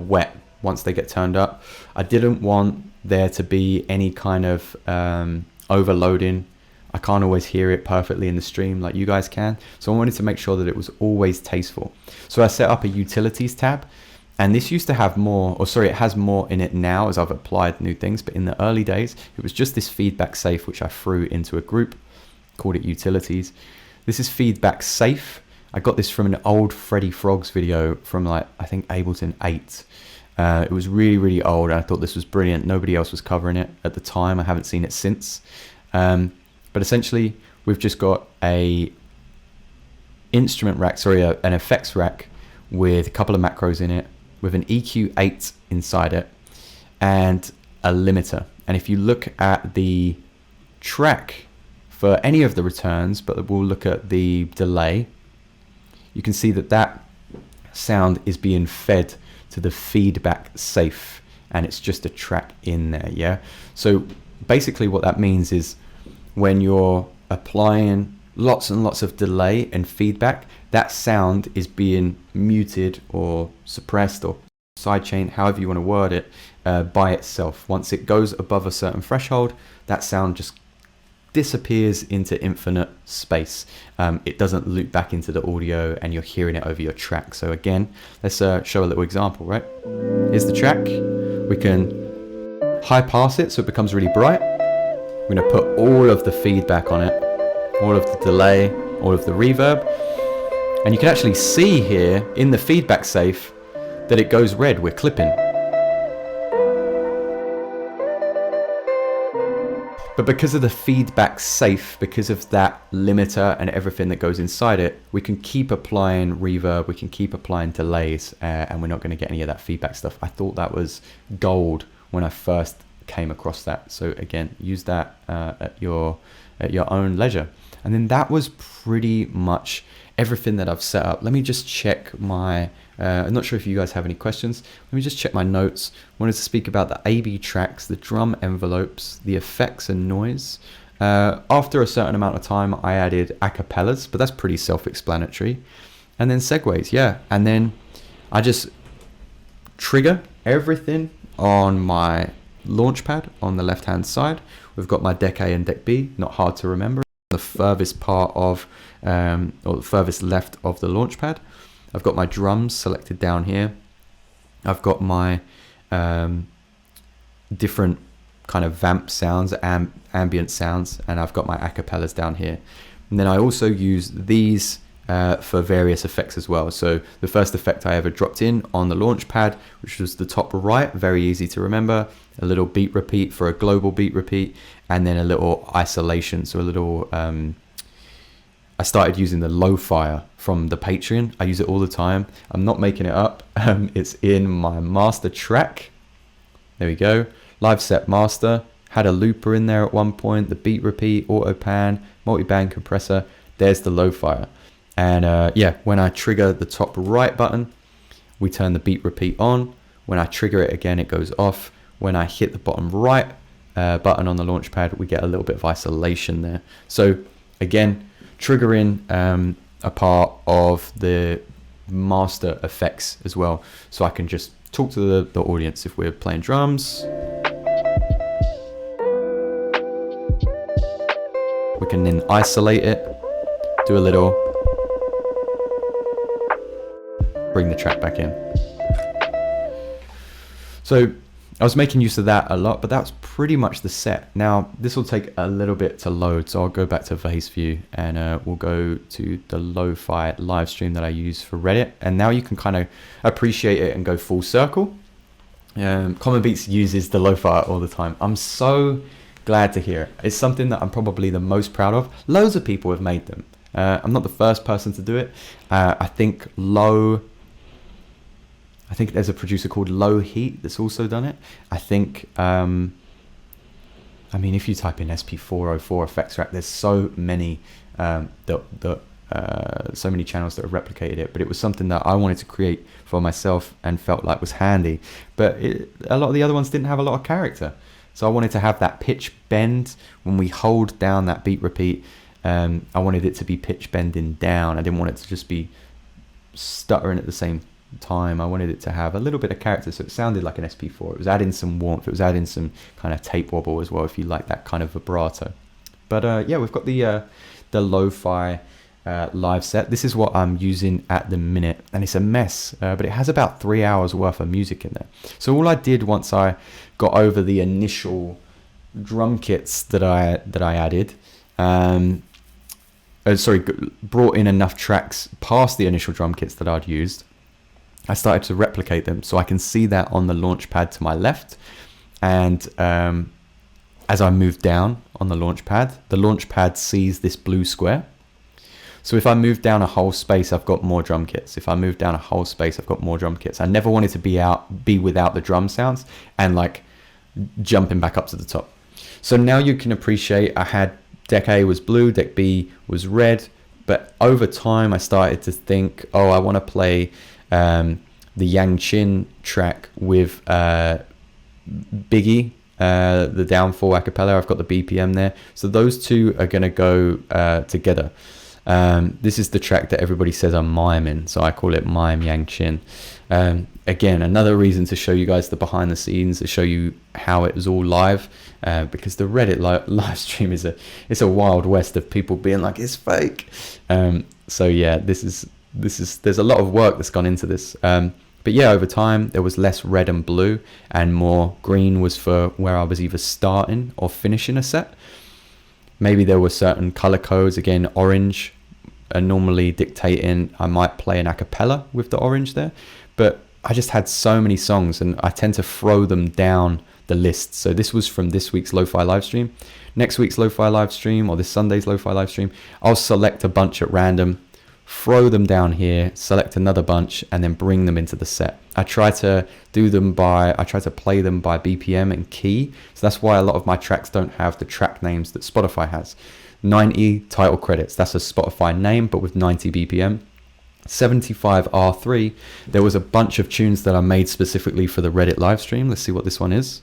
wet once they get turned up. I didn't want there to be any kind of overloading. I can't always hear it perfectly in the stream like you guys can. So I wanted to make sure that it was always tasteful. So I set up a utilities tab, and this used to have more, or sorry, it has more in it now as I've applied new things. But in the early days, it was just this feedback safe, which I threw into a group, called it utilities. This is feedback safe. I got this from an old Freddy Frogs video from, like, I think Ableton 8. It was really, really old. And I thought this was brilliant. Nobody else was covering it at the time. I haven't seen it since. But essentially, we've just got a instrument rack, sorry, an effects rack with a couple of macros in it, with an EQ8 inside it, and a limiter. And if you look at the track for any of the returns, but we'll look at the delay, you can see that that sound is being fed to the feedback safe, and it's just a track in there. Yeah, so basically what that means is when you're applying lots and lots of delay and feedback, that sound is being muted or suppressed or sidechained, however you want to word it, by itself. Once it goes above a certain threshold, that sound just disappears into infinite space. It doesn't loop back into the audio and you're hearing it over your track. So again, let's show a little example, right? Here's the track. We can high pass it so it becomes really bright. We're going to put all of the feedback on it, all of the delay, all of the reverb. And you can actually see here in the feedback safe that it goes red. We're clipping. But because of the feedback safe, because of that limiter and everything that goes inside it, we can keep applying reverb, we can keep applying delays, and we're not going to get any of that feedback stuff. I thought that was gold when I first came across that. So again, use that at your own leisure. And then that was pretty much everything that I've set up. Let me just check my, I'm not sure if you guys have any questions. Let me just check my notes. I wanted to speak about the AB tracks, the drum envelopes, the effects and noise. After a certain amount of time, I added acapellas, but that's pretty self-explanatory. And then segues, yeah. And then I just trigger everything on my launchpad on the left-hand side. We've got my deck A and deck B, not hard to remember. The furthest part of, or the furthest left of the launchpad. I've got my drums selected down here. I've got my different kind of vamp sounds, ambient sounds, and I've got my acapellas down here. And then I also use these for various effects as well. So the first effect I ever dropped in on the launch pad, which was the top right, very easy to remember, a little beat repeat for a global beat repeat, and then a little isolation, so a little I started using the lo-fi from the Patreon. I use it all the time. I'm not making it up. It's in my master track. There we go. Live set master. Had a looper in there at one point, the beat repeat, auto pan, multi-band compressor. There's the lo-fi. And yeah, when I trigger the top right button, we turn the beat repeat on. When I trigger it again, it goes off. When I hit the bottom right button on the launch pad, we get a little bit of isolation there. So again, triggering a part of the master effects as well. So I can just talk to the audience if we're playing drums. We can then isolate it, do a little, bring the track back in. So I was making use of that a lot, but that's pretty much the set. Now this will take a little bit to load, so I'll go back to Vase View and we'll go to the lo-fi live stream that I use for Reddit. And now you can kind of appreciate it and go full circle. Common Beats uses the lo-fi all the time. I'm so glad to hear it. It's something that I'm probably the most proud of. Loads of people have made them. I'm not the first person to do it. I think there's a producer called Low Heat that's also done it. I think, I mean, if you type in SP404 effects rack, there's so many so many channels that have replicated it. But it was something that I wanted to create for myself and felt like was handy. But a lot of the other ones didn't have a lot of character. So I wanted to have that pitch bend when we hold down that beat repeat. I wanted it to be pitch bending down. I didn't want it to just be stuttering at the same time. I wanted it to have a little bit of character, so it sounded like an SP4. It was adding some warmth. It was adding some kind of tape wobble as well, if you like that kind of vibrato. But yeah, we've got the lo-fi live set. This is what I'm using at the minute, and it's a mess, but it has about 3 hours worth of music in there. So all I did once I got over the initial drum kits that I added, brought in enough tracks past the initial drum kits that I'd used, I started to replicate them. So I can see that on the launch pad to my left. And as I move down on the launch pad sees this blue square. So if I move down a whole space, I've got more drum kits. If I move down a whole space, I've got more drum kits. I never wanted to be without the drum sounds. And like jumping back up to the top. So now you can appreciate I had deck A was blue, deck B was red, but over time I started to think, oh, I want to play the Yang Chin track with Biggie, the Downfall acapella. I've got the BPM there, so those two are going to go together. This is the track that everybody says I'm miming, so I call it Mime Yang Chin. Again, another reason to show you guys the behind the scenes, to show you how it was all live, because the Reddit live stream is a wild west of people being like it's fake. So yeah, this is there's a lot of work that's gone into this. But yeah, over time there was less red and blue, and more green was for where I was either starting or finishing a set. Maybe there were certain color codes, again orange are normally dictating I might play an a cappella with the orange there, but I just had so many songs and I tend to throw them down the list. So this was from this week's Lo-Fi live stream. Next week's Lo-Fi live stream, or this Sunday's Lo-Fi live stream, I'll select a bunch at random, throw them down here, select another bunch, and then bring them into the set. I try to play them by BPM and key. So that's why a lot of my tracks don't have the track names that Spotify has. 90 title credits, that's a Spotify name, but with 90 BPM. 75 R3, there was a bunch of tunes that I made specifically for the Reddit live stream. Let's see what this one is.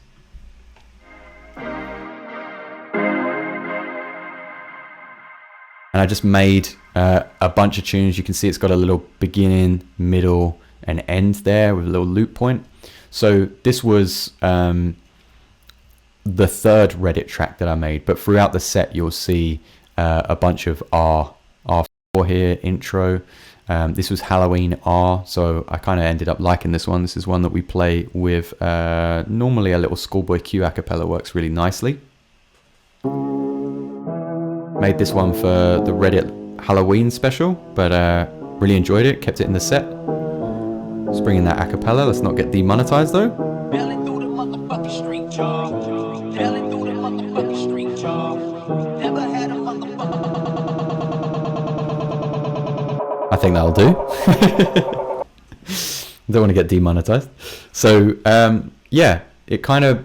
And I just made a bunch of tunes. You can see it's got a little beginning, middle, and end there with a little loop point. So this was the third Reddit track that I made, but throughout the set you'll see a bunch of R4 here, intro. This was Halloween R, so I kind of ended up liking this one. This is one that we play with normally a little Schoolboy Q a cappella, works really nicely. Made this one for the Reddit Halloween special, but really enjoyed it, kept it in the set. Let's bring in that a cappella, let's not get demonetized though. I think that'll do. Don't want to get demonetized. So yeah, it kind of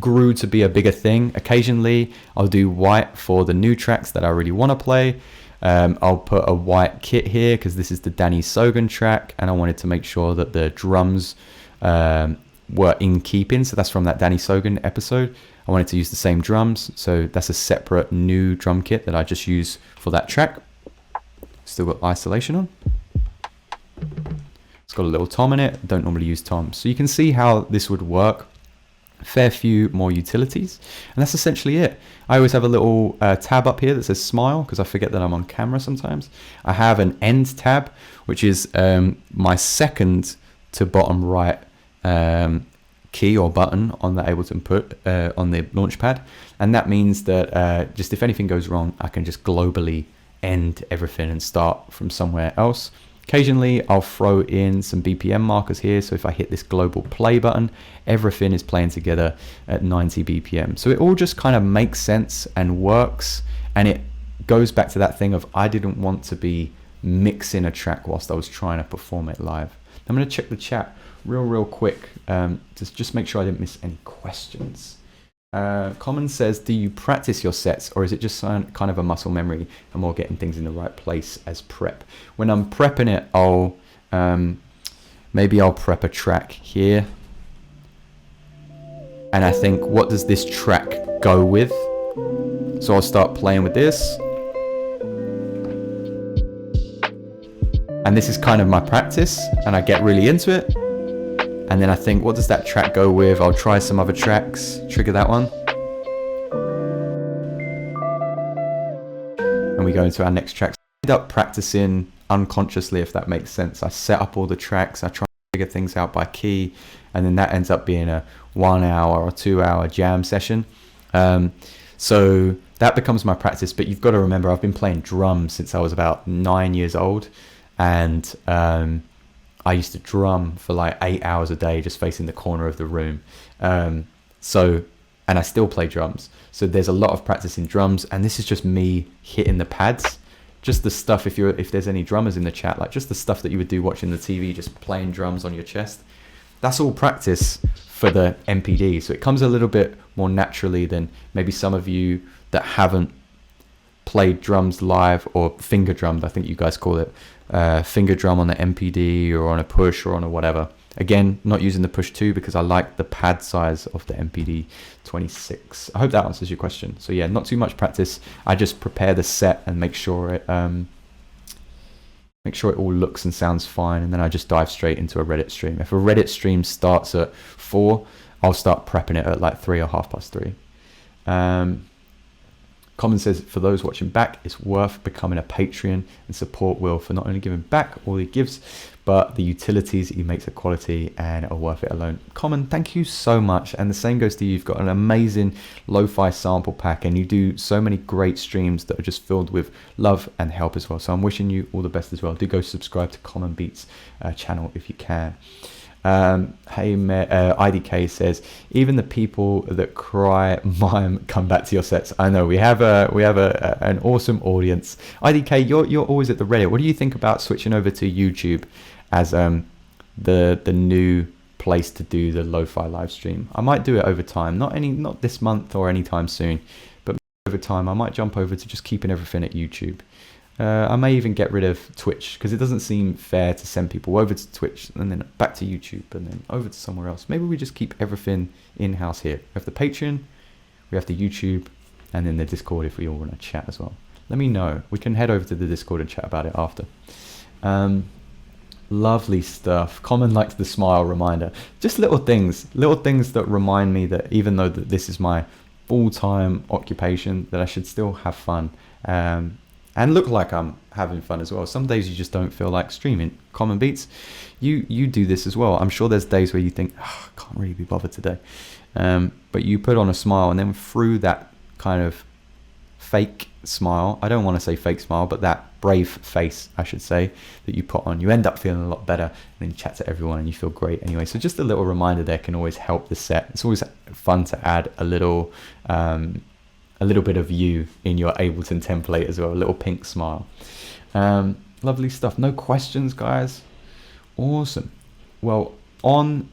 grew to be a bigger thing. Occasionally I'll do white for the new tracks that I really want to play. I'll put a white kit here because this is the Danny Sogan track and I wanted to make sure that the drums were in keeping. So that's from that Danny Sogan episode. I wanted to use the same drums, so that's a separate new drum kit that I just use for that track. Still got isolation on. It's got a little tom in it. Don't normally use toms. So you can see how this would work. Fair few more utilities, and that's essentially it. I always have a little tab up here that says smile because I forget that I'm on camera sometimes. I have an end tab, which is my second to bottom right key or button on the Ableton on the launchpad, and that means that just if anything goes wrong, I can just globally end everything and start from somewhere else. Occasionally I'll throw in some BPM markers here, so if I hit this global play button, everything is playing together at 90 BPM. So it all just kind of makes sense and works, and it goes back to that thing of I didn't want to be mixing a track whilst I was trying to perform it live. I'm going to check the chat real quick to just make sure I didn't miss any questions. Common says, do you practice your sets, or is it just kind of a muscle memory and more getting things in the right place as prep? When I'm prepping it, maybe I'll prep a track here and I think, what does this track go with? So I'll start playing with this, and this is kind of my practice, and I get really into it. And then I think, what does that track go with? I'll try some other tracks, trigger that one. And we go into our next track. I end up practicing unconsciously, if that makes sense. I set up all the tracks, I try to figure things out by key, and then that ends up being a 1 hour or 2 hour jam session. So that becomes my practice, but you've got to remember, I've been playing drums since I was about 9 years old, and I used to drum for like 8 hours a day, just facing the corner of the room. And I still play drums. So there's a lot of practice in drums, and this is just me hitting the pads. Just the stuff, if there's any drummers in the chat, like just the stuff that you would do watching the TV, just playing drums on your chest. that's all practice for the MPD. So it comes a little bit more naturally than maybe some of you that haven't played drums live, or finger drummed, I think you guys call it, finger drum on the MPD or on a push or on a whatever. Again, not using the push 2 because I like the pad size of the MPD 26. I hope that answers your question. So yeah, not too much practice. I just prepare the set and make sure it all looks and sounds fine, and then I just dive straight into a Reddit stream. If a Reddit stream starts at 4, I'll start prepping it at like 3 or 3:30. Common says, for those watching back, it's worth becoming a Patreon and support Will for not only giving back all he gives, but the utilities he makes are quality and are worth it alone. Common, thank you so much. And the same goes to you. You've got an amazing lo-fi sample pack, and you do so many great streams that are just filled with love and help as well. So I'm wishing you all the best as well. Do go subscribe to Common Beats channel if you can. IDK says, even the people that cry mime come back to your sets. I know we have an awesome audience. IDK, you're always at the Reddit. What do you think about switching over to YouTube as the new place to do the lo-fi live stream? I might do it over time, not this month or anytime soon, but over time I might jump over to just keeping everything at YouTube. I may even get rid of Twitch, because it doesn't seem fair to send people over to Twitch and then back to YouTube and then over to somewhere else. Maybe we just keep everything in-house here. We have the Patreon, we have the YouTube, and then the Discord if we all want to chat as well. Let me know. We can head over to the Discord and chat about it after. Lovely stuff. Common likes the smile reminder. Just little things that remind me that even though that this is my full-time occupation, that I should still have fun. And look like I'm having fun as well. Some days you just don't feel like streaming. Common Beats, you do this as well. I'm sure there's days where you think, oh, I can't really be bothered today. But you put on a smile, and then through that kind of fake smile, I don't want to say fake smile, but that brave face, I should say, that you put on, you end up feeling a lot better, and then you chat to everyone and you feel great anyway. So just a little reminder there can always help the set. It's always fun to add a little bit of you in your Ableton template as well, a little pink smile. Lovely stuff. No questions, guys. Awesome. Well, on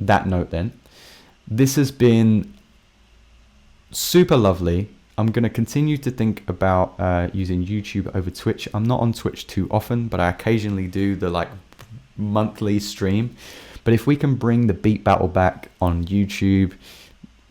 that note then, this has been super lovely. I'm going to continue to think about using YouTube over Twitch. I'm not on Twitch too often, but I occasionally do the like monthly stream. But if we can bring the beat battle back on YouTube,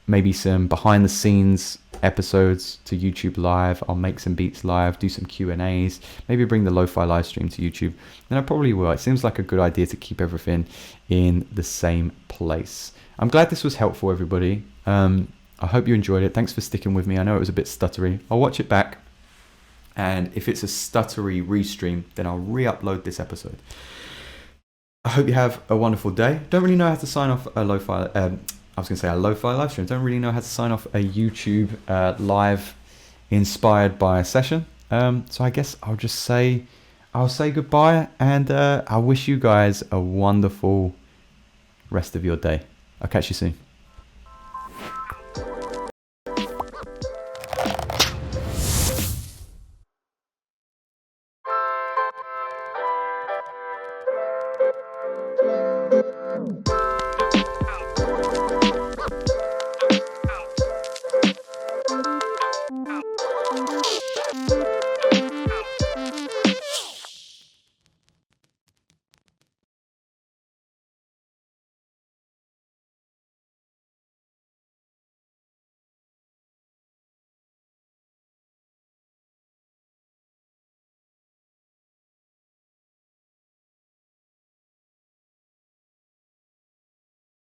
maybe some behind the scenes episodes to YouTube live, I'll make some beats live, do some Q&As, maybe bring the lo-fi live stream to YouTube, then I probably will. It seems like a good idea to keep everything in the same place. I'm glad this was helpful, everybody. I hope you enjoyed it. Thanks for sticking with me. I know it was a bit stuttery. I'll watch it back, and if it's a stuttery restream, then I'll re-upload this episode. I hope you have a wonderful day. Don't really know how to sign off a lo-fi a lo-fi live stream. Don't really know how to sign off a YouTube live inspired by a session. So I guess I'll say goodbye, and I wish you guys a wonderful rest of your day. I'll catch you soon.